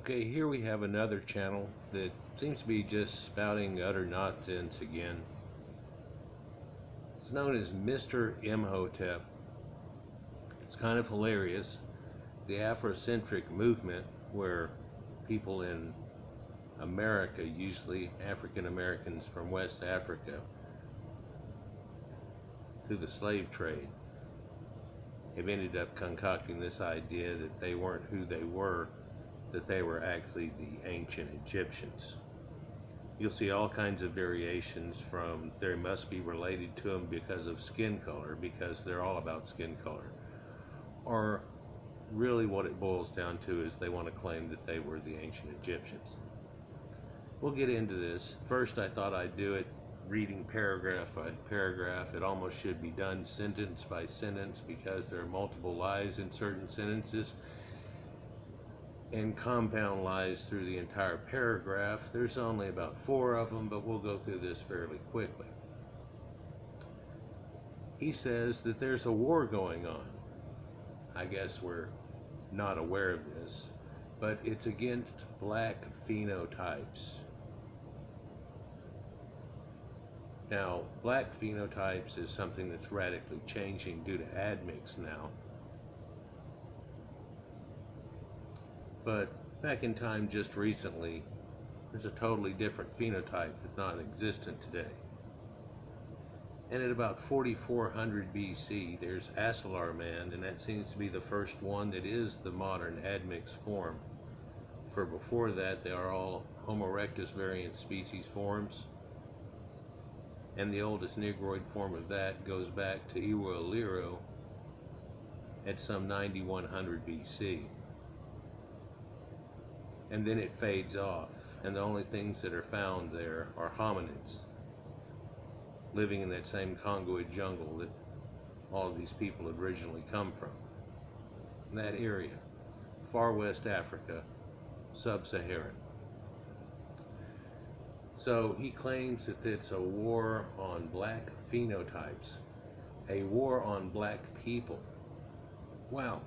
Okay, here we have another channel that seems to be just spouting utter nonsense again. It's known as Mr. Imhotep. It's kind of hilarious. The Afrocentric movement, where people in America, usually African Americans from West Africa, through the slave trade, have ended up concocting this idea that they weren't who they were, that they were actually the ancient Egyptians. You'll see all kinds of variations from they must be related to them because of skin color, because they're all about skin color. Or really what it boils down to is they want to claim that they were the ancient Egyptians. We'll get into this. First, I thought I'd do it reading paragraph by paragraph. It almost should be done sentence by sentence because there are multiple lies in certain sentences and compound lies through the entire paragraph. There's only about 4 of them, but we'll go through this fairly quickly. He says that there's a war going on. I guess we're not aware of this, but it's against black phenotypes. Now, black phenotypes is something that's radically changing due to admixed now. But back in time, just recently, there's a totally different phenotype that's non-existent today. And at about 4400 BC, there's Acellar Man, and that seems to be the first one that is the modern admixed form. For before that, they are all Homo erectus variant species forms. And the oldest Negroid form of that goes back to Iwo at some 9100 BC. And then it fades off, and the only things that are found there are hominids living in that same Congoid jungle that all of these people had originally come from. In that area, far west Africa, sub-Saharan. So he claims that it's a war on black phenotypes, a war on black people. Wow,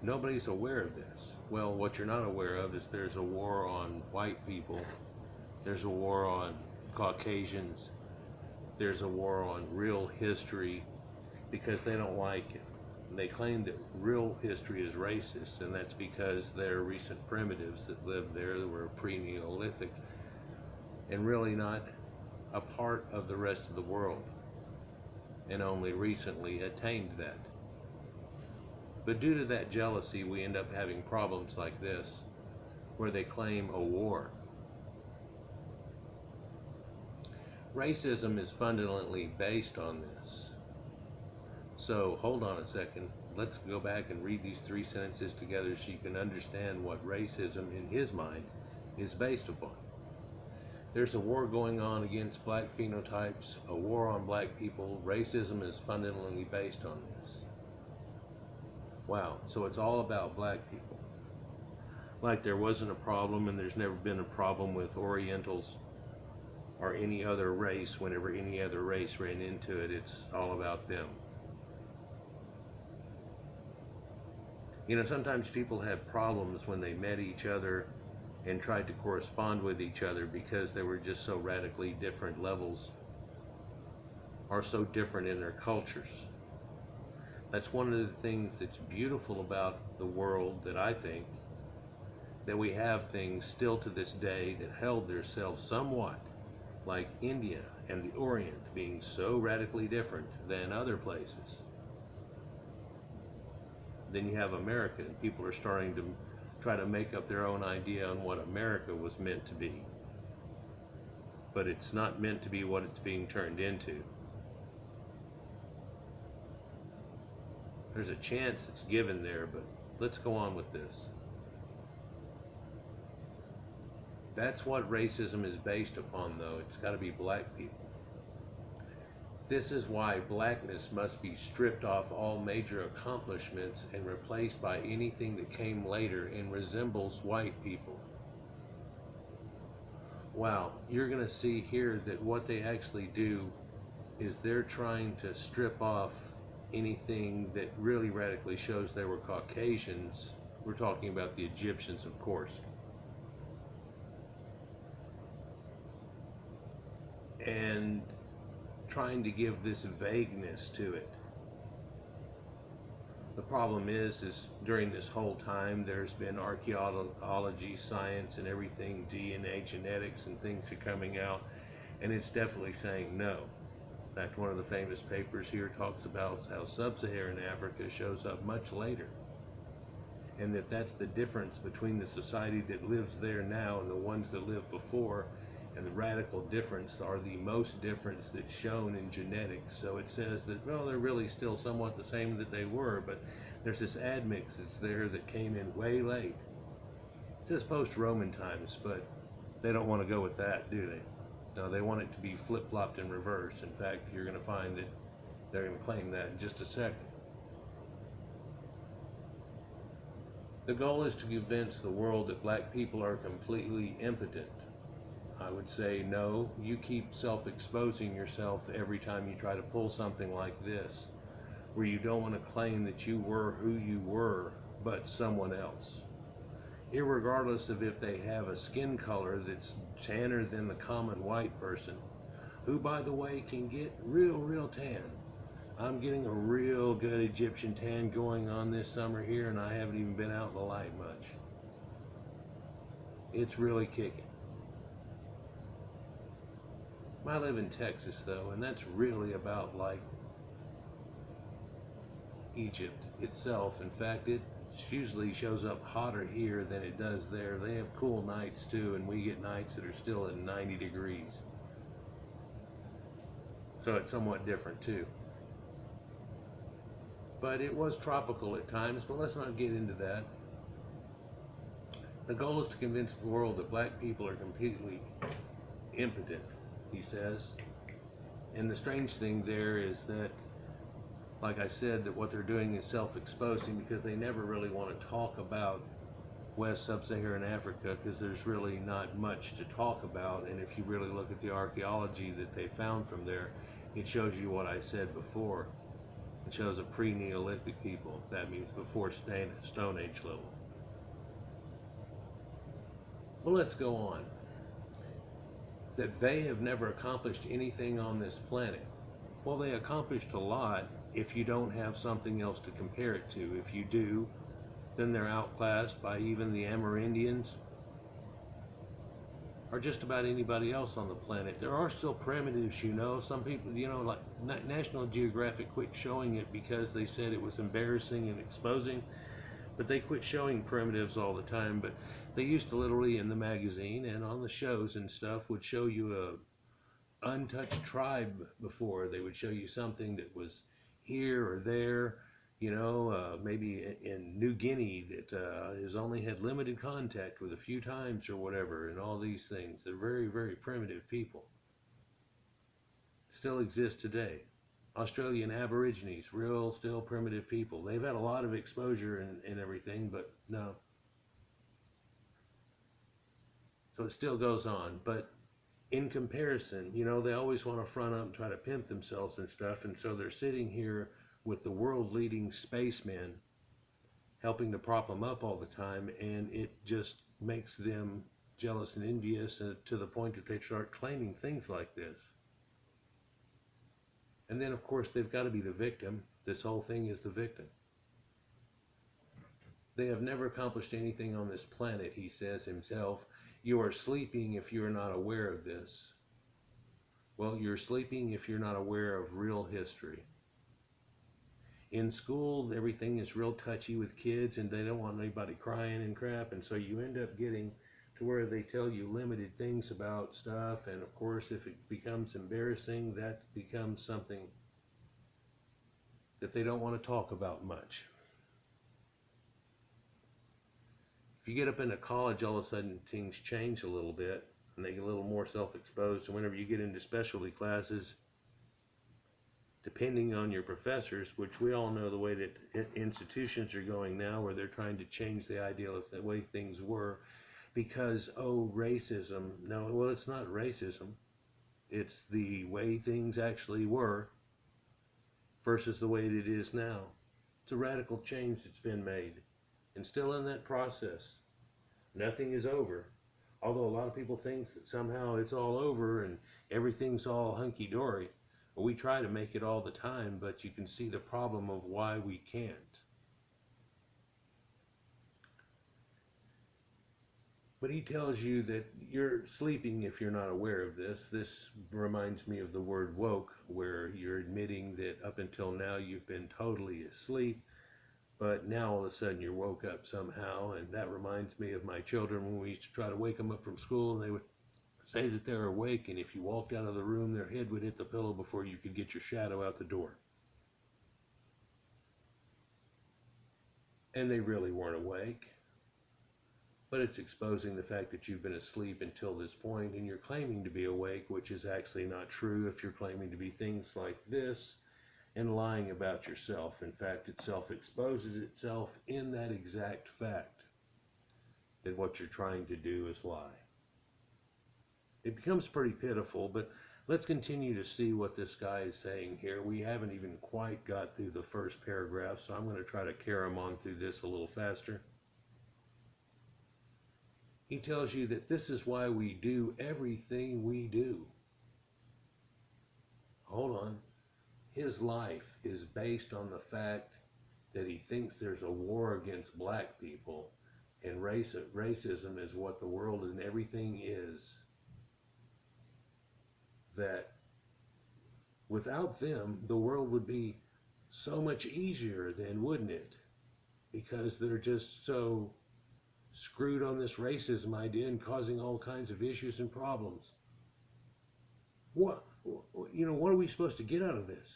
nobody's aware of this. Well, what you're not aware of is there's a war on white people, there's a war on Caucasians, there's a war on real history because they don't like it. And they claim that real history is racist, and that's because they're recent primitives that lived there that were pre-Neolithic and really not a part of the rest of the world, and only recently attained that. But due to that jealousy, we end up having problems like this, where they claim a war. Racism is fundamentally based on this. So hold on a second. Let's go back and read these 3 sentences together so you can understand what racism in his mind is based upon. There's a war going on against black phenotypes, a war on black people. Racism is fundamentally based on this. Wow, so it's all about black people. Like there wasn't a problem, and there's never been a problem with Orientals or any other race. Whenever any other race ran into it, it's all about them. You know, sometimes people have problems when they met each other and tried to correspond with each other because they were just so radically different levels or so different in their cultures. That's one of the things that's beautiful about the world, that I think, that we have things still to this day that held themselves somewhat like India and the Orient being so radically different than other places. Then you have America, and people are starting to try to make up their own idea on what America was meant to be. But it's not meant to be what it's being turned into. There's a chance it's given there, but let's go on with this. That's what racism is based upon, though. It's got to be black people. This is why blackness must be stripped off all major accomplishments and replaced by anything that came later and resembles white people. Wow, you're going to see here that what they actually do is they're trying to strip off anything that really radically shows they were Caucasians. We're talking about the Egyptians, of course. and trying to give this vagueness to it. The problem is during this whole time there's been archaeology, science, and everything, DNA, genetics, and things are coming out, and it's definitely saying no. In fact, one of the famous papers here talks about how sub-Saharan Africa shows up much later, and that's the difference between the society that lives there now and the ones that lived before. And the radical difference are the most difference that's shown in genetics. So it says that, well, they're really still somewhat the same that they were, but there's this admix that's there that came in way late. It says post-Roman times, but they don't want to go with that, do they? No, they want it to be flip-flopped and reversed. In fact, you're going to find that they're going to claim that in just a second. The goal is to convince the world that black people are completely impotent. I would say, no, you keep self-exposing yourself every time you try to pull something like this, where you don't want to claim that you were who you were, but someone else. Irregardless of if they have a skin color that's tanner than the common white person, who, by the way, can get real tan. I'm getting a real good Egyptian tan going on this summer here, and I haven't even been out in the light much. It's really kicking. I live in Texas though, and that's really about like Egypt itself. In fact, it usually shows up hotter here than it does there. They have cool nights too, and we get nights that are still at 90 degrees. So it's somewhat different too. But it was tropical at times, but let's not get into that. The goal is to convince the world that black people are completely impotent, he says. And the strange thing there is that, like I said, that what they're doing is self-exposing, because they never really want to talk about West Sub-Saharan Africa, because there's really not much to talk about. And if you really look at the archaeology that they found from there, it shows you what I said before. It shows a pre-Neolithic people. That means before Stone Age level. Well, let's go on. That they have never accomplished anything on this planet. Well, they accomplished a lot if you don't have something else to compare it to. If you do, then they're outclassed by even the Amerindians or just about anybody else on the planet. There are still primitives, you know. Some people, you know, like National Geographic quit showing it because they said it was embarrassing and exposing, but they quit showing primitives all the time. But they used to literally, in the magazine and on the shows and stuff, would show you a untouched tribe before. They would show you something that was here or there, you know, maybe in New Guinea that has only had limited contact with a few times or whatever, and all these things. They're very, very primitive people. Still exist today. Australian Aborigines, real, still primitive people. They've had a lot of exposure and everything, but no. So it still goes on, but in comparison, you know, they always want to front up and try to pimp themselves and stuff, and so they're sitting here with the world-leading spacemen helping to prop them up all the time, and it just makes them jealous and envious to the point that they start claiming things like this. And then, of course, they've got to be the victim. This whole thing is the victim. They have never accomplished anything on this planet, he says himself. You are sleeping if you're not aware of this. Well, you're sleeping if you're not aware of real history. In school, everything is real touchy with kids, and they don't want anybody crying and crap, and so you end up getting to where they tell you limited things about stuff, and of course, if it becomes embarrassing, that becomes something that they don't want to talk about much. If you get up into college, all of a sudden things change a little bit, and they get a little more self-exposed, and whenever you get into specialty classes, depending on your professors, which we all know the way that institutions are going now, where they're trying to change the ideal of the way things were, because, oh, racism. No, well, it's not racism. It's the way things actually were versus the way it is now. It's a radical change that's been made, and still in that process. Nothing is over. Although a lot of people think that somehow it's all over and everything's all hunky-dory. We try to make it all the time, but you can see the problem of why we can't. But he tells you that you're sleeping if you're not aware of this. This reminds me of the word woke, where you're admitting that up until now you've been totally asleep, but now all of a sudden you're woke up somehow. And that reminds me of my children when we used to try to wake them up from school, and they would say that they're awake, and if you walked out of the room, their head would hit the pillow before you could get your shadow out the door. And they really weren't awake. But it's exposing the fact that you've been asleep until this point, and you're claiming to be awake, which is actually not true if you're claiming to be things like this and lying about yourself. In fact, it self-exposes itself in that exact fact that what you're trying to do is lie. It becomes pretty pitiful, but let's continue to see what this guy is saying here. We haven't even quite got through the first paragraph, so I'm going to try to carry him on through this a little faster. He tells you that this is why we do everything we do. Hold on. His life is based on the fact that he thinks there's a war against black people, and racism is what the world and everything is. That without them, the world would be so much easier then, wouldn't it? Because they're just so screwed on this racism idea and causing all kinds of issues and problems. What are we supposed to get out of this?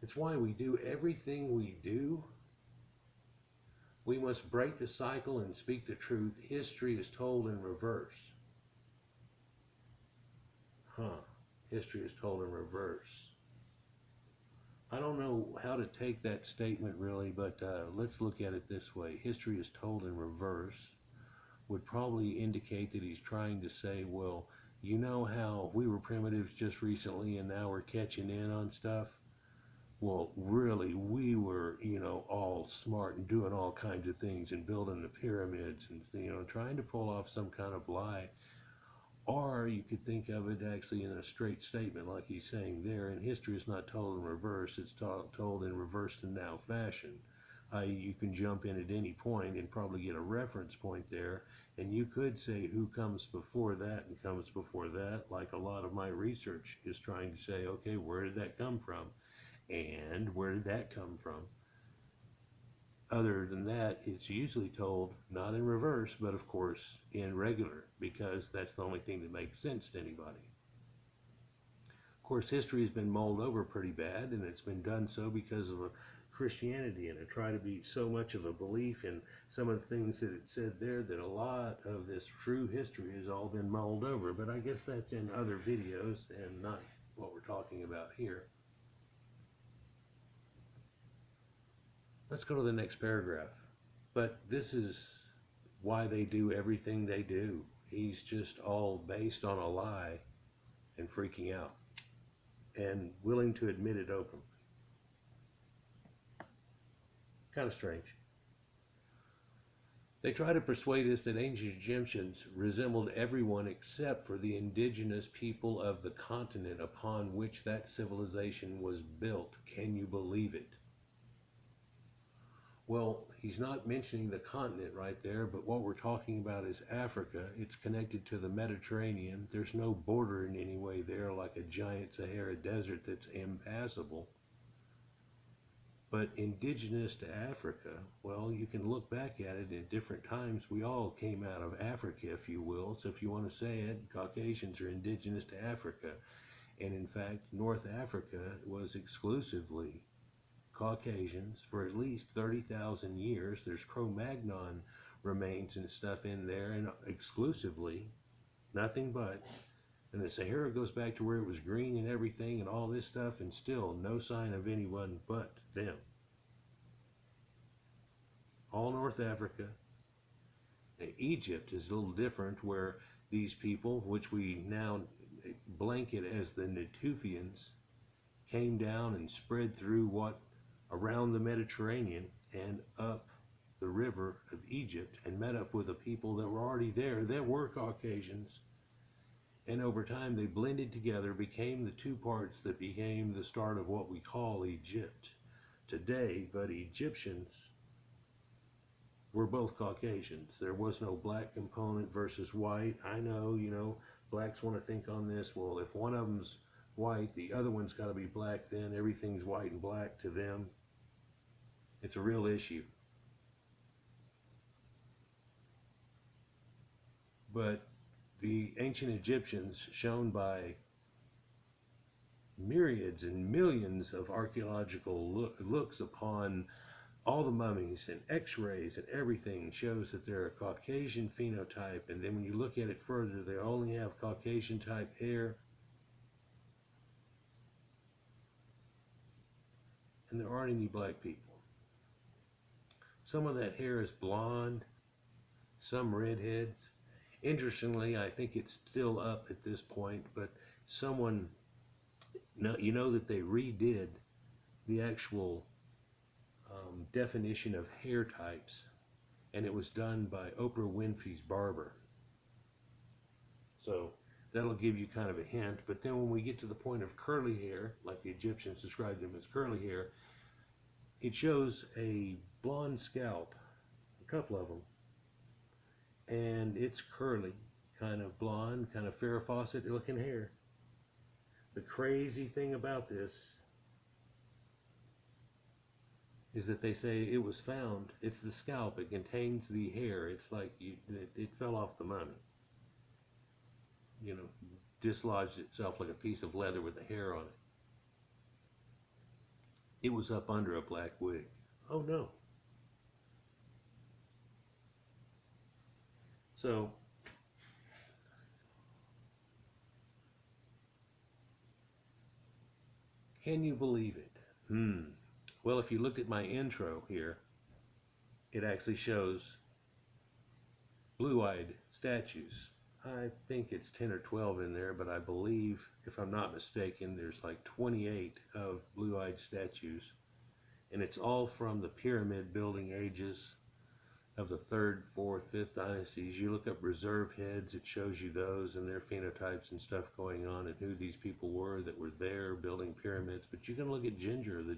It's why we do everything we do. We must break the cycle and speak the truth. History is told in reverse. History is told in reverse. I don't know how to take that statement really, but let's look at it this way. History is told in reverse would probably indicate that he's trying to say, well, you know how we were primitives just recently and now we're catching in on stuff? Well, really, we were, all smart and doing all kinds of things and building the pyramids and, trying to pull off some kind of lie. Or you could think of it actually in a straight statement like he's saying there, and history is not told in reverse, it's told in reversed and now fashion. You can jump in at any point and probably get a reference point there, and you could say who comes before that and comes before that, like a lot of my research is trying to say, okay, where did that come from? And where did that come from? Other than that, it's usually told not in reverse, but of course in regular, because that's the only thing that makes sense to anybody. Of course, history has been mulled over pretty bad, and it's been done so because of Christianity, and it tried to be so much of a belief in some of the things that it said there that a lot of this true history has all been mulled over. But I guess that's in other videos and not what we're talking about here. Let's go to the next paragraph. But this is why they do everything they do. He's just all based on a lie and freaking out and willing to admit it openly. Kind of strange. They try to persuade us that ancient Egyptians resembled everyone except for the indigenous people of the continent upon which that civilization was built. Can you believe it? Well, he's not mentioning the continent right there, but what we're talking about is Africa. It's connected to the Mediterranean. There's no border in any way there, like a giant Sahara desert that's impassable. But indigenous to Africa, well, you can look back at it at different times. We all came out of Africa, if you will. So if you want to say it, Caucasians are indigenous to Africa. And in fact, North Africa was exclusively Caucasians for at least 30,000 years. There's Cro-Magnon remains and stuff in there, and exclusively, nothing but. And the Sahara goes back to where it was green and everything and all this stuff, and still no sign of anyone but them. All North Africa. Now, Egypt is a little different, where these people, which we now blanket as the Neptunes, came down and spread through around the Mediterranean and up the river of Egypt and met up with the people that were already there that were Caucasians. And over time they blended together, became the two parts that became the start of what we call Egypt today. But Egyptians were both Caucasians. There was no black component versus white. I know, blacks want to think on this. Well, if one of them's white, the other one's got to be black, then everything's white and black to them. It's a real issue. But the ancient Egyptians, shown by myriads and millions of archeological looks upon all the mummies and x-rays and everything, shows that they're a Caucasian phenotype. And then when you look at it further, they only have Caucasian type hair, and there aren't any black people. Some of that hair is blonde, some redheads. Interestingly, I think it's still up at this point, but someone, you know that they redid the actual definition of hair types, and it was done by Oprah Winfrey's barber. So that'll give you kind of a hint. But then when we get to the point of curly hair, like the Egyptians described them as curly hair, it shows a blonde scalp, a couple of them, and it's curly, kind of blonde, kind of Farrah Fawcett looking hair. The crazy thing about this is that they say it was found, it's the scalp, it contains the hair. It's like it fell off the mummy. Dislodged itself like a piece of leather with the hair on it. It was up under a black wig. Oh no. So, can you believe it? Well, if you looked at my intro here, it actually shows blue-eyed statues. I think it's 10 or 12 in there, but I believe, if I'm not mistaken, there's like 28 of blue-eyed statues. And it's all from the pyramid building ages of the 3rd, 4th, 5th dynasties. You look up reserve heads, it shows you those and their phenotypes and stuff going on and who these people were that were there building pyramids. But you can look at Ginger, the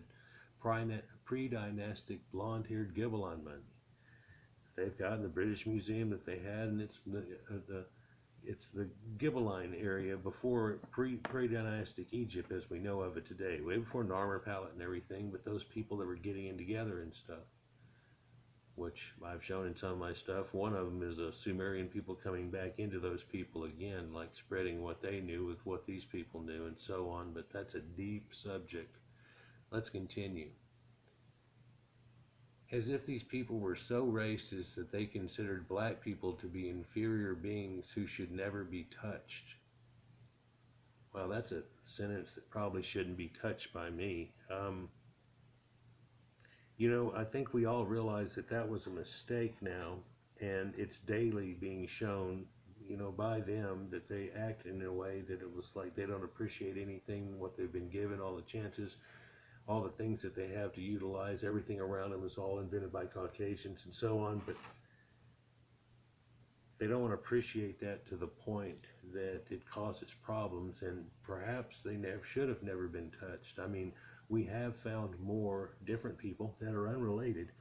pre-dynastic blonde-haired Gibelin mummy they've got in the British Museum that they had, and it's the Gibelline area before pre-dynastic Egypt as we know of it today, way before Narmer palette and everything. But those people that were getting in together and stuff, which I've shown in some of my stuff, one of them is a Sumerian people coming back into those people again, like spreading what they knew with what these people knew and so on. But that's a deep subject. Let's continue. As if these people were so racist that they considered black people to be inferior beings who should never be touched. Well, that's a sentence that probably shouldn't be touched by me. I think we all realize that that was a mistake now, and it's daily being shown, by them, that they act in a way that it was like they don't appreciate anything, what they've been given, all the chances, all the things that they have to utilize. Everything around them is all invented by Caucasians and so on, but they don't want to appreciate that to the point that it causes problems, and perhaps they should have never been touched. I mean, we have found more different people that are unrelated,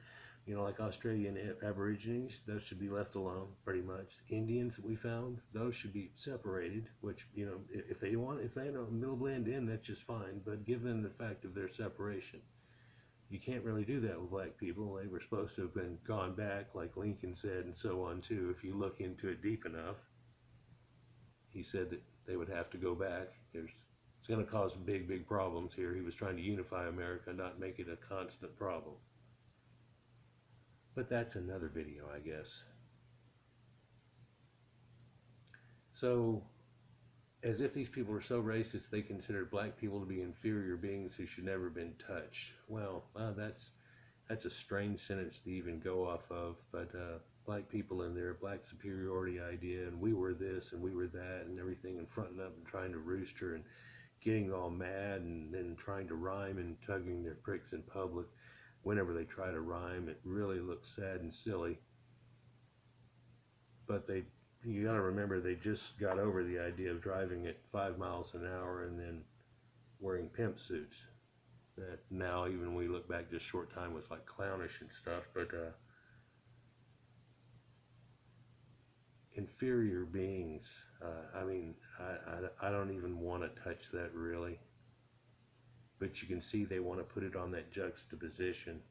like Australian Aborigines. Those should be left alone, pretty much. Indians that we found, those should be separated, which, if they don't middle blend in, that's just fine, but give them the fact of their separation. You can't really do that with black people. They were supposed to have been gone back, like Lincoln said, and so on too. If you look into it deep enough, he said that they would have to go back. It's going to cause big, big problems here. He was trying to unify America, not make it a constant problem. But that's another video, I guess. So, as if these people were so racist, they considered black people to be inferior beings who should never have been touched. Well, that's a strange sentence to even go off of. But black people in their black superiority idea, and we were this and we were that and everything, and fronting up and trying to rooster and getting all mad and then trying to rhyme and tugging their pricks in public. whenever they try to rhyme, it really looks sad and silly. But you got to remember, they just got over the idea of driving at 5 miles an hour and then wearing pimp suits. That now, even when we look back just a short time, was like clownish and stuff. But inferior beings, I mean, I don't even want to touch that really. But you can see they want to put it on that juxtaposition.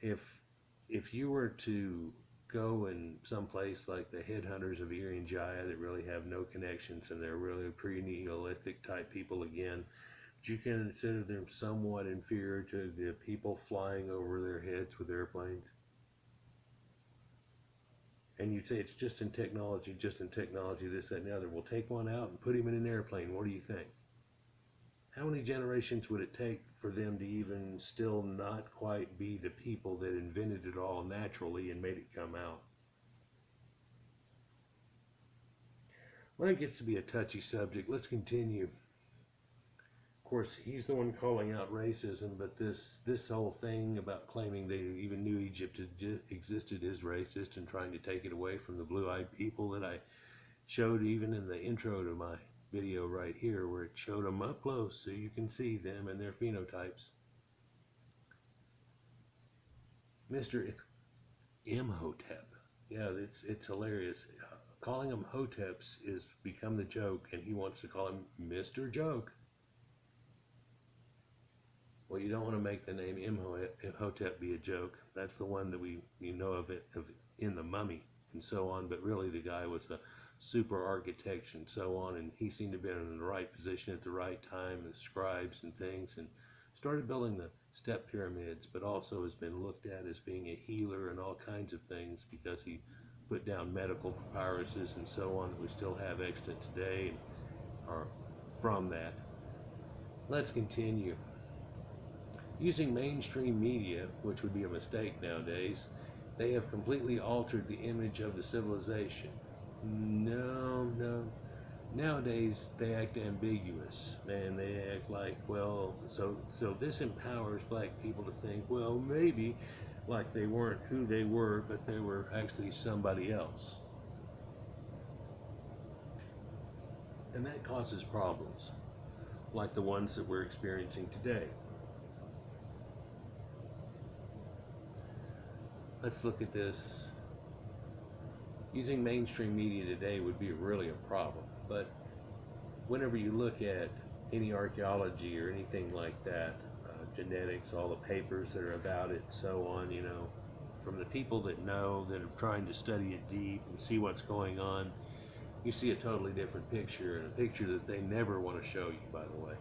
If you were to go in some place like the headhunters of Irian Jaya that really have no connections and they're really pre-Neolithic type people again, you consider them somewhat inferior to the people flying over their heads with airplanes? And you'd say it's just in technology, this, that, and the other. Well, take one out and put him in an airplane. What do you think? How many generations would it take for them to even still not quite be the people that invented it all naturally and made it come out? Well, it gets to be a touchy subject. Let's continue. Of course, he's the one calling out racism, but this whole thing about claiming they even knew Egypt existed is racist, and trying to take it away from the blue-eyed people that I showed even in the intro to my video right here, where it showed them up close so you can see them and their phenotypes. Mr. Imhotep. Yeah, it's hilarious. Calling them Hoteps is become the joke, and he wants to call him Mr. Joke. Well, you don't want to make the name Imhotep be a joke. That's the one that you know of in the Mummy and so on, but really the guy was a super architect and so on, and he seemed to be in the right position at the right time, the scribes and things, and started building the step pyramids, but also has been looked at as being a healer and all kinds of things because he put down medical papyruses and so on that we still have extant today and are from that. Let's continue. Using mainstream media, which would be a mistake nowadays, they have completely altered the image of the civilization. No. Nowadays, they act ambiguous, and they act like, well, so this empowers black people to think, well, maybe, like they weren't who they were, but they were actually somebody else. And that causes problems, like the ones that we're experiencing today. Let's look at this. Using mainstream media today would be really a problem, but whenever you look at any archaeology or anything like that, genetics, all the papers that are about it, so on, from the people that know, that are trying to study it deep and see what's going on, you see a totally different picture, and a picture that they never want to show you, by the way.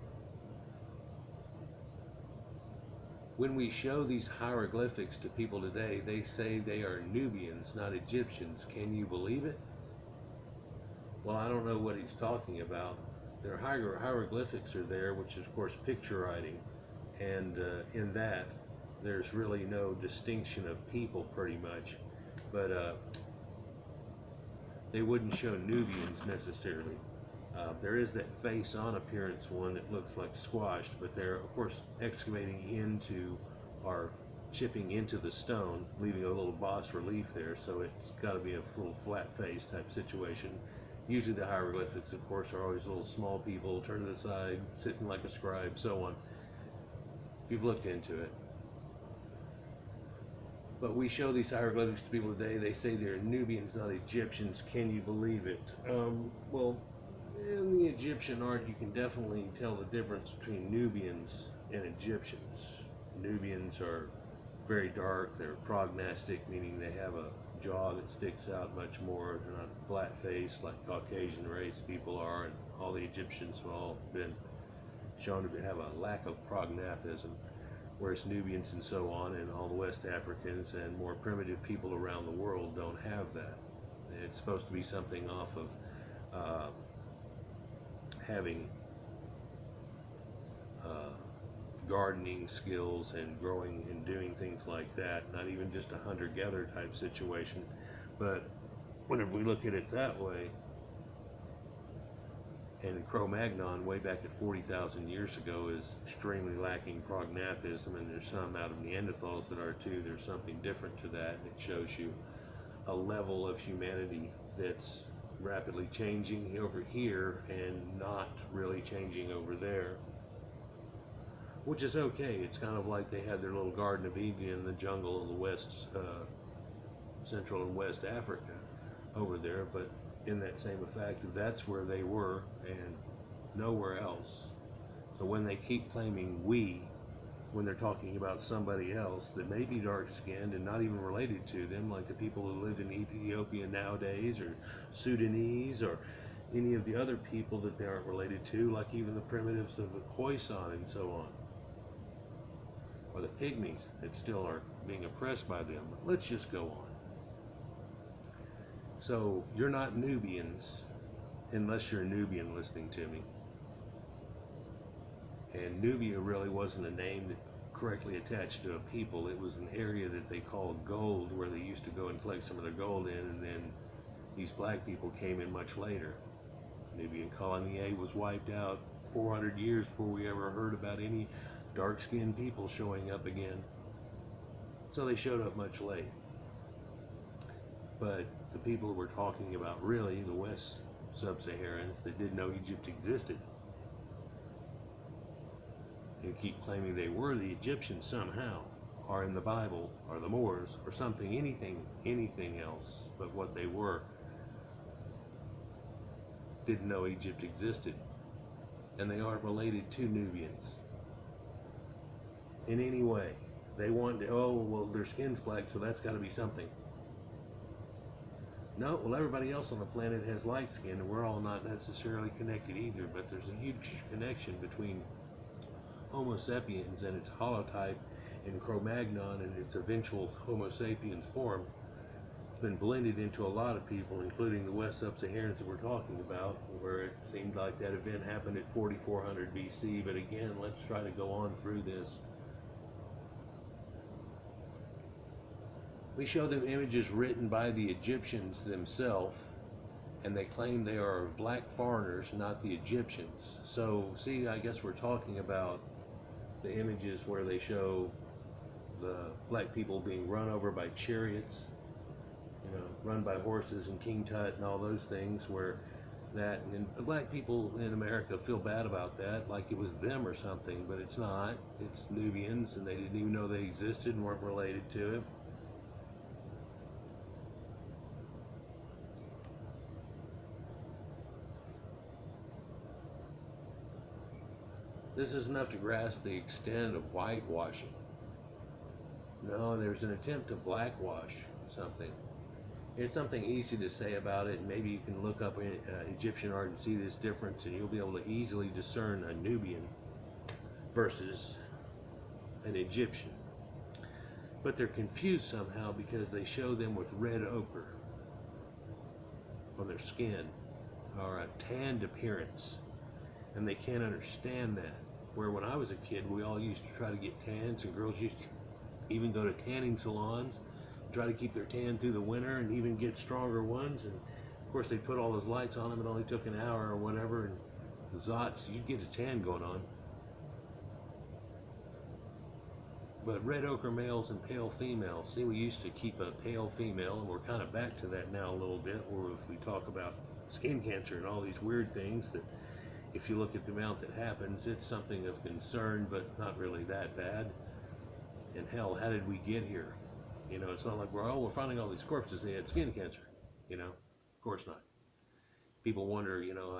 When we show these hieroglyphics to people today, they say they are Nubians, not Egyptians. Can you believe it? Well, I don't know what he's talking about. Their hieroglyphics are there, which is, of course, picture writing. And in that, there's really no distinction of people, pretty much. But they wouldn't show Nubians necessarily. There is that face-on appearance one that looks like squashed, but they're, of course, excavating into or chipping into the stone, leaving a little bas relief there, so it's got to be a full flat face type situation. Usually the hieroglyphics, of course, are always little small people, turned to the side, sitting like a scribe, so on. If you've looked into it. But we show these hieroglyphics to people today, they say they're Nubians, not Egyptians. Can you believe it? Well, in the Egyptian art, you can definitely tell the difference between Nubians and Egyptians. Nubians are very dark, they're prognostic, meaning they have a jaw that sticks out much more. They're not flat faced like Caucasian race people are, and all the Egyptians have all been shown to have a lack of prognathism, whereas Nubians and so on, and all the West Africans and more primitive people around the world don't have that. It's supposed to be something off of having gardening skills and growing and doing things like that, not even just a hunter-gatherer type situation. But whenever we look at it that way, And Cro-Magnon, way back at 40,000 years ago, is extremely lacking prognathism, and there's some out of Neanderthals that are too. There's something different to that. It shows you a level of humanity that's rapidly changing over here and not really changing over there, which is okay. It's kind of like they had their little Garden of Eden in the jungle of the West, Central and West Africa over there, but in that same effect, that's where they were and nowhere else. So when they keep claiming we, when they're talking about somebody else that may be dark-skinned and not even related to them, like the people who live in Ethiopia nowadays, or Sudanese, or any of the other people that they aren't related to, like even the primitives of the Khoisan and so on, or the pygmies that still are being oppressed by them. Let's just go on. So you're not Nubians unless you're a Nubian listening to me. And Nubia really wasn't a name that correctly attached to a people. It was an area that they called gold, where they used to go and collect some of their gold in, and then these black people came in much later. Nubian Colony A was wiped out 400 years before we ever heard about any dark-skinned people showing up again. So they showed up much late. But the people we're talking about, really, the West Sub-Saharans that didn't know Egypt existed, and keep claiming they were the Egyptians somehow, or in the Bible, or the Moors, or something, anything else but what they were, didn't know Egypt existed. And they aren't related to Nubians in any way. They want to, oh, well, their skin's black, so that's got to be something. No, well, everybody else on the planet has light skin, and we're all not necessarily connected either, but there's a huge connection between Homo sapiens and its holotype and Cro-Magnon and its eventual Homo sapiens form. It's been blended into a lot of people, including the West Sub-Saharans that we're talking about, where it seemed like that event happened at 4400 BC, but again, let's try to go on through this. We show them images written by the Egyptians themselves, and they claim they are black foreigners, not the Egyptians. So, see, I guess we're talking about the images where they show the black people being run over by chariots, you know, run by horses and King Tut and all those things, where that, and the black people in America feel bad about that, like it was them or something, but it's not. It's Nubians, and they didn't even know they existed and weren't related to it. This is enough to grasp the extent of whitewashing. No, there's an attempt to blackwash something. It's something easy to say about it, and maybe you can look up Egyptian art and see this difference, and you'll be able to easily discern a Nubian versus an Egyptian. But they're confused somehow because they show them with red ochre on their skin, or a tanned appearance, and they can't understand that. Where when I was a kid, we all used to try to get tans, and girls used to even go to tanning salons, try to keep their tan through the winter, and even get stronger ones. And of course, they put all those lights on them. It only took an hour or whatever, and the zots, you'd get a tan going on. But red ochre males and pale females. See, we used to keep a pale female, and we're kind of back to that now a little bit, where if we talk about skin cancer and all these weird things that, if you look at the amount that happens, it's something of concern, but not really that bad. And hell, how did we get here? You know, it's not like we're finding all these corpses, they had skin cancer. You know, of course not. People wonder, you know,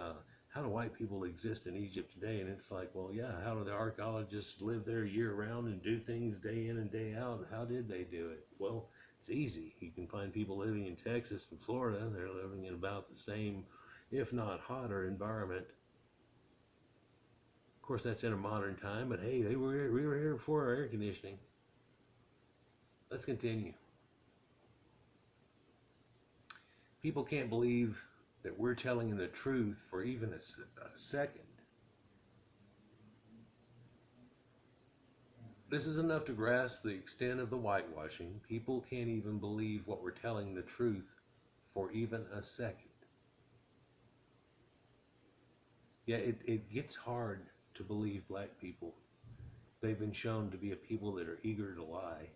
how do white people exist in Egypt today? And it's like, well, yeah, how do the archaeologists live there year round and do things day in and day out? And how did they do it? Well, it's easy. You can find people living in Texas and Florida. They're living in about the same, if not hotter, environment. Of course, that's in a modern time, but hey, we were here before air conditioning. Let's continue. People can't believe that we're telling them the truth for even a second. This is enough to grasp the extent of the whitewashing. People can't even believe what we're telling the truth for even a second. Yeah, it gets hard to believe black people. They've been shown to be a people that are eager to lie.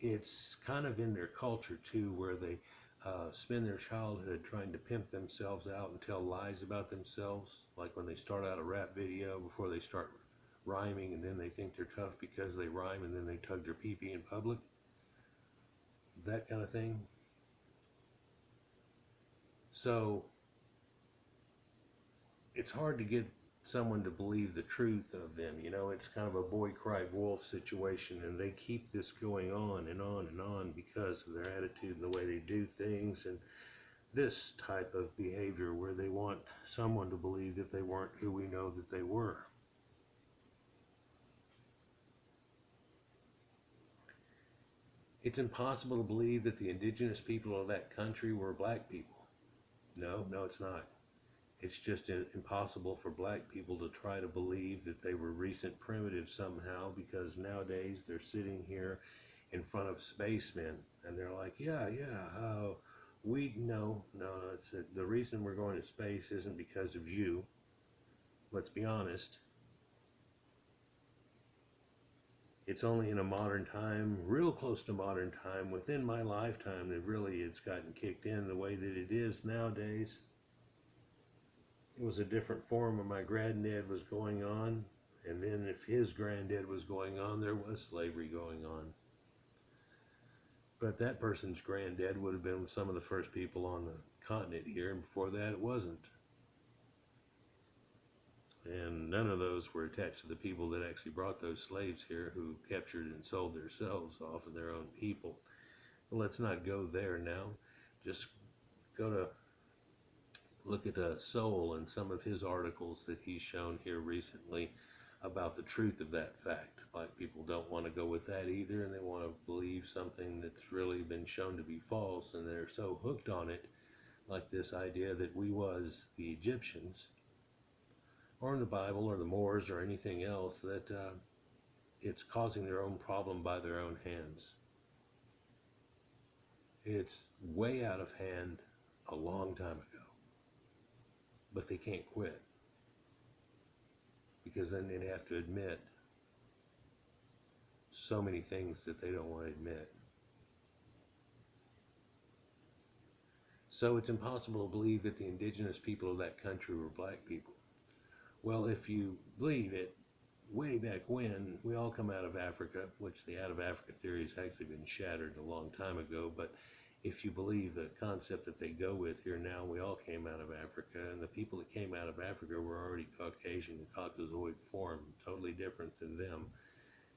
It's kind of in their culture too, where they spend their childhood trying to pimp themselves out and tell lies about themselves, like when they start out a rap video before they start rhyming, and then they think they're tough because they rhyme, and then they tug their pee-pee in public, that kind of thing. So it's hard to get someone to believe the truth of them. You know, it's kind of a boy cried wolf situation, and they keep this going on and on and on because of their attitude and the way they do things, and this type of behavior where they want someone to believe that they weren't who we know that they were. It's impossible to believe that the indigenous people of that country were black people. No, no, it's not. It's just impossible for black people to try to believe that they were recent primitives somehow, because nowadays they're sitting here in front of spacemen and they're like, we no, it's the reason we're going to space isn't because of you. Let's be honest. It's only in a modern time, real close to modern time, within my lifetime, that really it's gotten kicked in the way that it is nowadays. It was a different form when my granddad was going on, and then if his granddad was going on, there was slavery going on. But that person's granddad would have been some of the first people on the continent here, and before that it wasn't. And none of those were attached to the people that actually brought those slaves here, who captured and sold themselves off of their own people. But let's not go there now. Just go to look at Soul and some of his articles that he's shown here recently about the truth of that fact. Black people don't want to go with that either, and they want to believe something that's really been shown to be false, and they're so hooked on it, like this idea that we was the Egyptians, or in the Bible, or the Moors, or anything else, that it's causing their own problem by their own hands. It's way out of hand a long time ago, but they can't quit, because then they'd have to admit so many things that they don't want to admit. So it's impossible to believe that the indigenous people of that country were black people. Well, if you believe it, way back when, we all come out of Africa, which the out of Africa theory has actually been shattered a long time ago, but if you believe the concept that they go with here now, we all came out of Africa, and the people that came out of Africa were already Caucasian, Caucasoid form, totally different than them.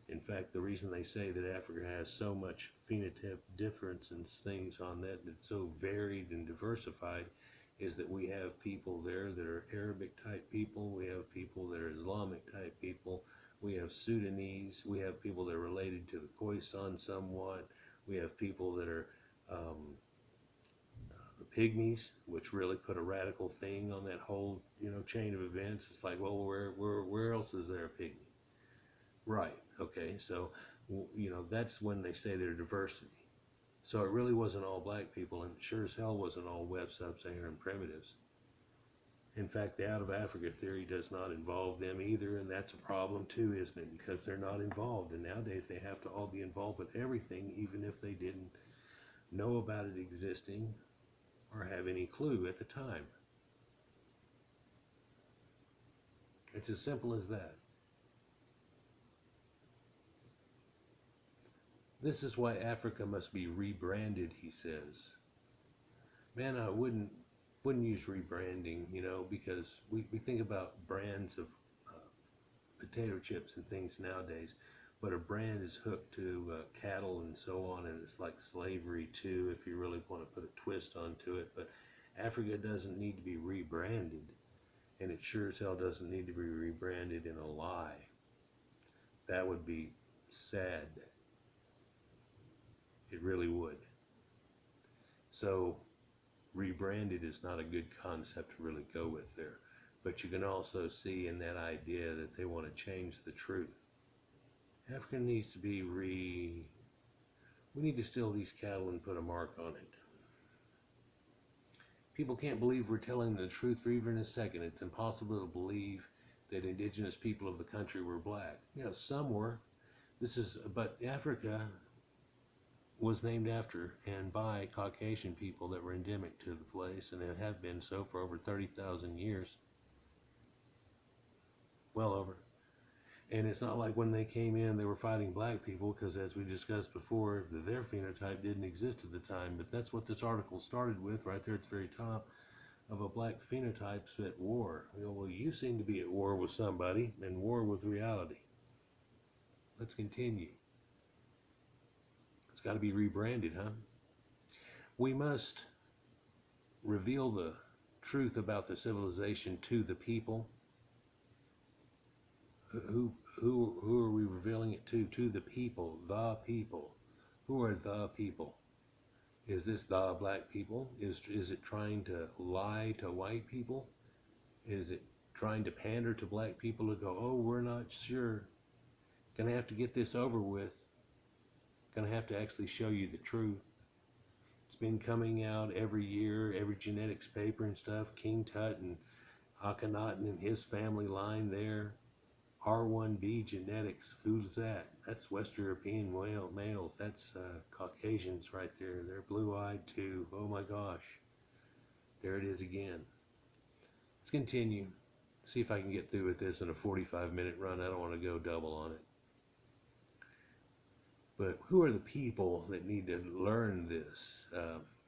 In fact, the reason they say that Africa has so much phenotype difference and things on that that's so varied and diversified is that we have people there that are Arabic type people, we have people that are Islamic type people, we have Sudanese, we have people that are related to the Khoisan somewhat, we have people that are the Pygmies, which really put a radical thing on that whole chain of events. It's like, well, where else is there a pygmy? Right. Okay. So that's when they say their diversity. So it really wasn't all black people, and sure as hell wasn't all West Sub-Saharan primitives. In fact, the out of Africa theory does not involve them either, and that's a problem too, isn't it? Because they're not involved, and nowadays they have to all be involved with everything, even if they didn't know about it existing or have any clue at the time. It's as simple as that. This is why Africa must be rebranded, he says. Man, I wouldn't use rebranding, because we think about brands of potato chips and things nowadays, but a brand is hooked to cattle and so on, and it's like slavery too, if you really want to put a twist onto it. But Africa doesn't need to be rebranded, and it sure as hell doesn't need to be rebranded in a lie. That would be sad. It really would. So rebranded is not a good concept to really go with there. But you can also see in that idea that they want to change the truth. Africa needs to be we need to steal these cattle and put a mark on it. People can't believe we're telling the truth for even a second. It's impossible to believe that indigenous people of the country were black. You know, some were. But Africa was named after and by Caucasian people that were endemic to the place, and it have been so for over 30,000 years. Well over. And it's not like when they came in, they were fighting black people, because as we discussed before, their phenotype didn't exist at the time. But that's what this article started with, right there at the very top, of a black phenotypes at war. You know, well, you seem to be at war with somebody, and war with reality. Let's continue. It's got to be rebranded, huh? We must reveal the truth about the civilization to the people. Who are we revealing it to? To the people, the people. Who are the people? Is this the black people? Is it trying to lie to white people? Is it trying to pander to black people to go, oh, we're not sure. Gonna have to get this over with. Gonna have to actually show you the truth. It's been coming out every year, every genetics paper and stuff. King Tut and Akhenaten and his family line there. R1B genetics, who's that? That's West European males. That's Caucasians right there. They're blue-eyed too. Oh my gosh. There it is again. Let's continue. See if I can get through with this in a 45-minute run. I don't want to go double on it. But who are the people that need to learn this?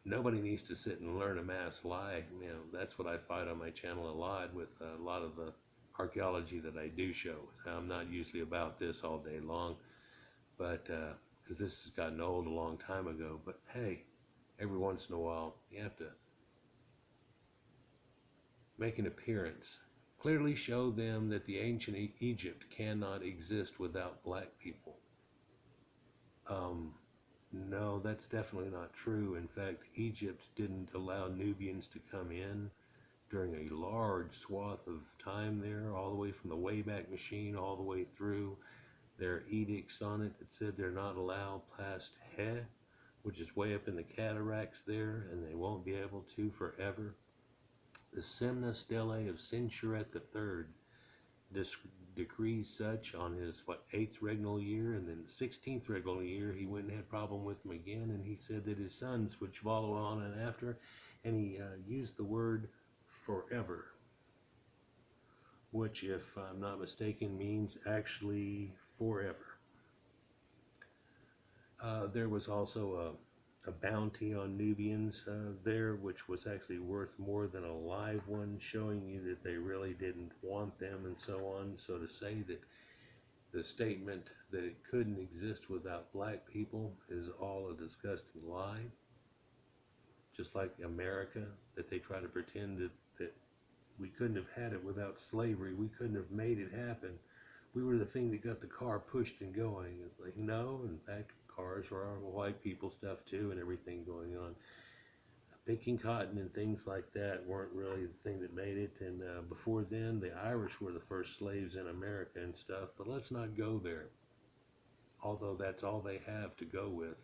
Nobody needs to sit and learn a mass lie. You know, that's what I fight on my channel a lot with a lot of the archaeology that I do show. I'm not usually about this all day long, but because this has gotten old a long time ago. But hey, every once in a while you have to make an appearance. Clearly show them that the ancient Egypt cannot exist without black people. No, that's definitely not true. In fact, Egypt didn't allow Nubians to come in during a large swath of time there, all the way from the Wayback Machine all the way through. There are edicts on it that said they're not allowed past He, which is way up in the cataracts there, and they won't be able to forever. The Semna Stele of Sensuret III decrees such on his 8th regnal year, and then 16th regnal year he went and had problem with them again, and he said that his sons would follow on and after, and he used the word forever, which, if I'm not mistaken, means actually forever. There was also a bounty on Nubians there, which was actually worth more than a live one, showing you that they really didn't want them and so on. So to say that the statement that it couldn't exist without black people is all a disgusting lie. Just like America, that they try to pretend that we couldn't have had it without slavery. We couldn't have made it happen. We were the thing that got the car pushed and going. It's like, no, in fact, cars were our white people stuff too, and everything going on. Picking cotton and things like that weren't really the thing that made it. And before then, the Irish were the first slaves in America and stuff. But let's not go there, although that's all they have to go with.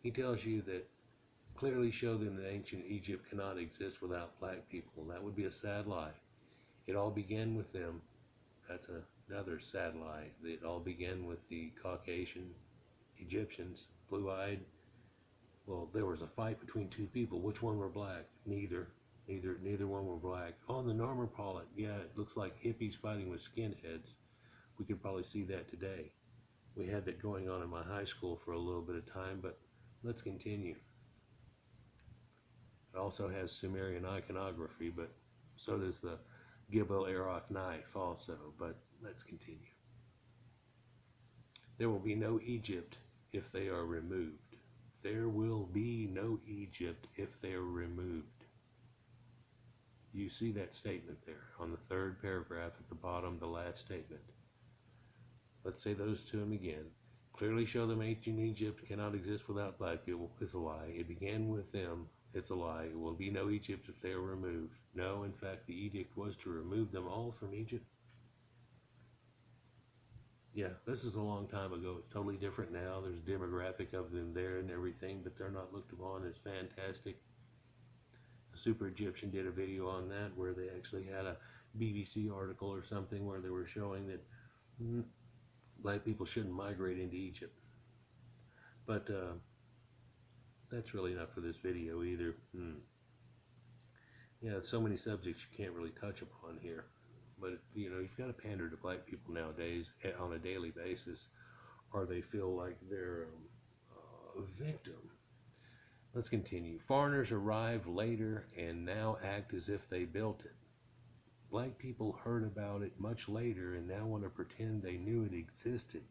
He tells you that clearly show them that ancient Egypt cannot exist without black people. That would be a sad lie. It all began with them. That's another sad lie. It all began with the Caucasian Egyptians, blue-eyed. Well, there was a fight between two people. Which one were black? Neither one were black. On the Norman Pollock, yeah, it looks like hippies fighting with skinheads. We could probably see that today. We had that going on in my high school for a little bit of time, but let's continue. It also has Sumerian iconography, but so does the Gibel Aroch knife also, but let's continue. There will be no Egypt if they are removed. There will be no Egypt if they are removed. You see that statement there on the third paragraph at the bottom, the last statement. Let's say those to him again. Clearly show them ancient Egypt cannot exist without black people. It's a lie. It began with them. It's a lie. It will be no Egypt if they are removed. No, in fact, the edict was to remove them all from Egypt. Yeah, this is a long time ago. It's totally different now. There's a demographic of them there and everything, but they're not looked upon as fantastic. The Super Egyptian did a video on that where they actually had a BBC article or something where they were showing that black people shouldn't migrate into Egypt. But that's really not for this video either. Yeah, so many subjects you can't really touch upon here. But, you know, you've got to pander to black people nowadays on a daily basis, or they feel like they're a victim. Let's continue. Foreigners arrive later and now act as if they built it. Black people heard about it much later and now want to pretend they knew it existed.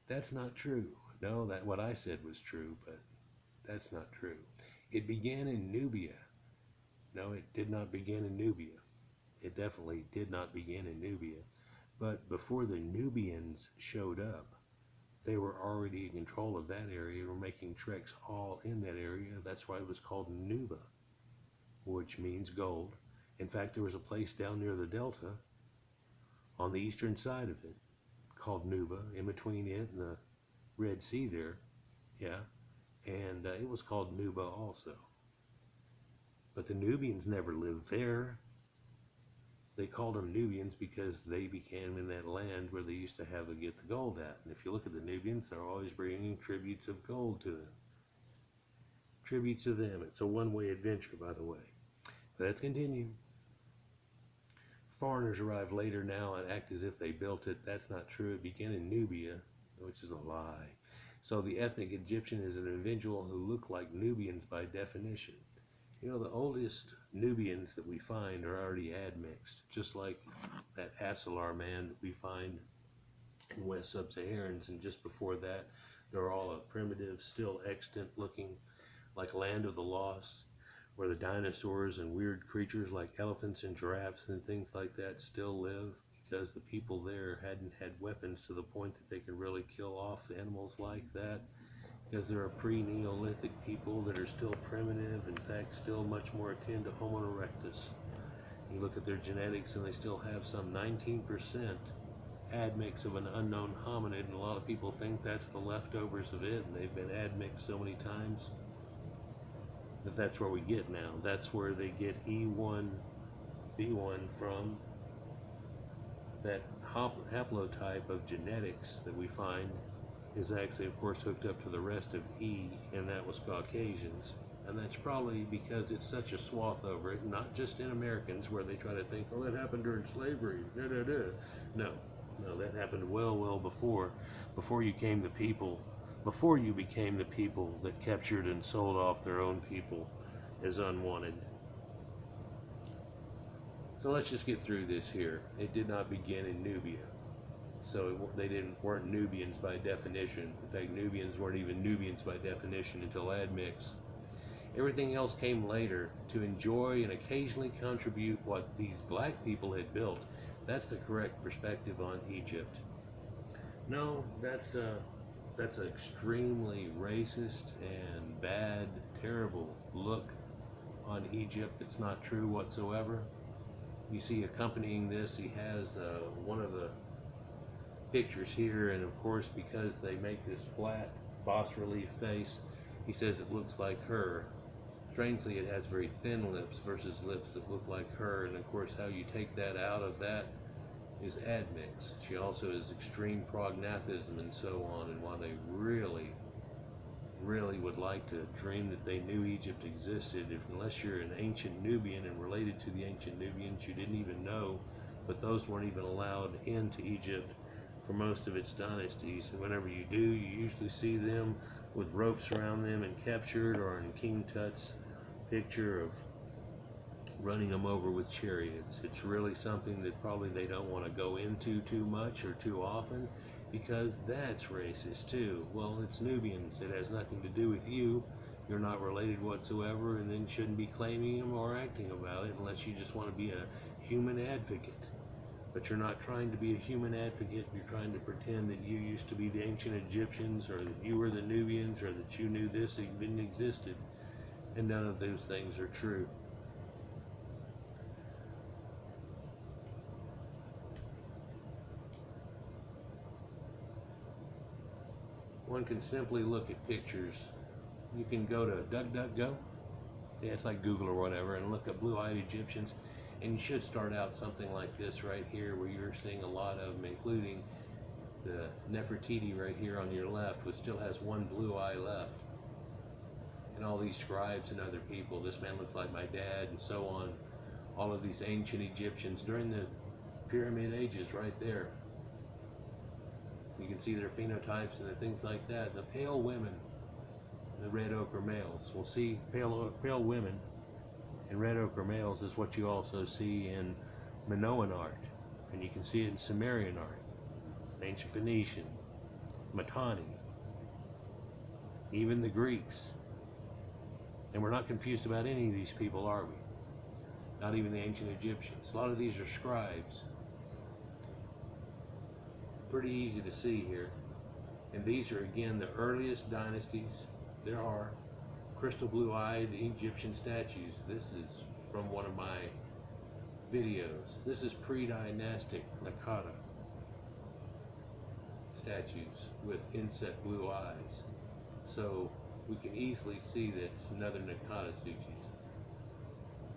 That's not true. No, that what I said was true, but that's not true. It began in Nubia. No, it did not begin in Nubia. It definitely did not begin in Nubia. But before the Nubians showed up, they were already in control of that area, were making treks all in that area. That's why it was called Nuba, which means gold. In fact, there was a place down near the delta on the eastern side of it called Nuba, in between it and the Red Sea there. Yeah, and it was called Nuba also. But the Nubians never lived there. They called them Nubians because they became in that land where they used to have to get the gold at. And if you look at the Nubians, they're always bringing tributes of gold to them. Tributes to them. It's a one-way adventure, by the way. But let's continue. Foreigners arrive later now and act as if they built it. That's not true. It began in Nubia, which is a lie. So the ethnic Egyptian is an individual who look like Nubians by definition. You know, the oldest Nubians that we find are already admixed, just like that Asilar man that we find in West Sub-Saharans, and just before that, they're all a primitive, still extant looking, like land of the lost, where the dinosaurs and weird creatures like elephants and giraffes and things like that still live, because the people there hadn't had weapons to the point that they could really kill off animals like that. Because they're a pre-Neolithic people that are still primitive, in fact still much more akin to Homo erectus. You look at their genetics and they still have some 19% admix of an unknown hominid, and a lot of people think that's the leftovers of it, and they've been admixed so many times that that's where we get now. That's where they get E1, B1 from, that haplotype of genetics that we find is actually, of course, hooked up to the rest of E, and that was Caucasians. And that's probably because it's such a swath over it, not just in Americans, where they try to think, oh, that happened during slavery, No, that happened well before you became the people that captured and sold off their own people as unwanted. So let's just get through this here. It did not begin in Nubia. So they weren't Nubians by definition. In fact, Nubians weren't even Nubians by definition until admix. Everything else came later to enjoy and occasionally contribute what these black people had built. That's the correct perspective on Egypt. No, that's an extremely racist and bad, terrible look on Egypt. That's not true whatsoever. You see accompanying this, he has one of the pictures here, and of course, because they make this flat bas relief face, he says it looks like her. Strangely, it has very thin lips versus lips that look like her, and of course how you take that out of that is admixed. She also has extreme prognathism and so on, and while they really would like to dream that they knew Egypt existed, unless you're an ancient Nubian and related to the ancient Nubians, you didn't even know, but those weren't even allowed into Egypt for most of its dynasties, and whenever you do, you usually see them with ropes around them and captured, or in King Tut's picture of running them over with chariots. It's really something that probably they don't want to go into too much or too often, because that's racist too. Well, it's Nubians. It has nothing to do with you. You're not related whatsoever, and then shouldn't be claiming them or acting about it unless you just want to be a human advocate. But you're not trying to be a human advocate. You're trying to pretend that you used to be the ancient Egyptians, or that you were the Nubians, or that you knew this even existed. And none of those things are true. one can simply look at pictures. You can go to DuckDuckGo, yeah, it's like Google or whatever, and look up blue-eyed Egyptians, and you should start out something like this right here, where you're seeing a lot of them, including the Nefertiti right here on your left, which still has one blue eye left, and all these scribes and other people. This man looks like my dad, and so on. All of these ancient Egyptians during the Pyramid Ages right there. You can see their phenotypes and the things like that. The pale women, the red ochre males. We'll see pale women and red ochre males is what you also see in Minoan art, and you can see it in Sumerian art, ancient Phoenician, Mitanni, even the Greeks. And we're not confused about any of these people, are we? Not even the ancient Egyptians. A lot of these are scribes. Pretty easy to see here. And these are, again, the earliest dynasties there are. Crystal blue-eyed Egyptian statues. This is from one of my videos. This is pre-dynastic Nakata statues with inset blue eyes. So we can easily see that it's another Nakata species.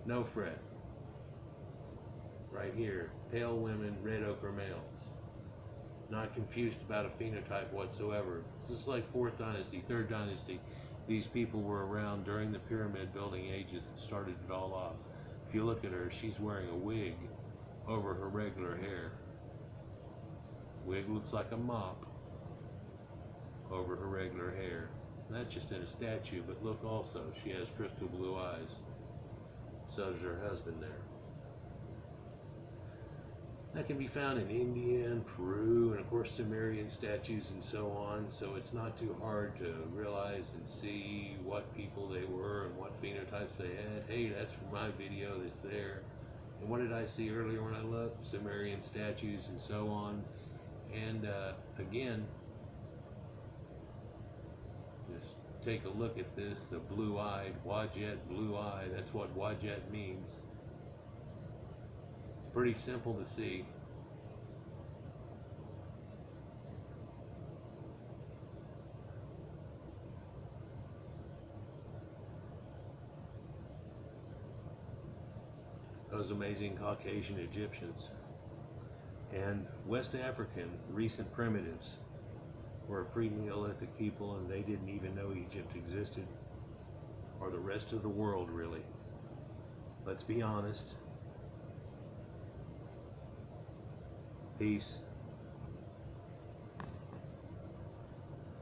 No fret. Right here, pale women, red ochre males. Not confused about a phenotype whatsoever. This is like 4th dynasty, 3rd dynasty. These people were around during the pyramid building ages that started it all off. If you look at her, she's wearing a wig over her regular hair. Wig looks like a mop over her regular hair. And that's just in a statue, but look also, she has crystal blue eyes. So does her husband there. That can be found in India and Peru, and of course Sumerian statues and so on, so it's not too hard to realize and see what people they were and what phenotypes they had. Hey, that's from my video that's there. And what did I see earlier when I looked? Sumerian statues and so on. And again, just take a look at this, the blue-eyed, Wajet blue eye, that's what Wajet means. Pretty simple to see. Those amazing Caucasian Egyptians. And West African recent primitives were a pre-Neolithic people, and they didn't even know Egypt existed, or the rest of the world really. Let's be honest. Peace.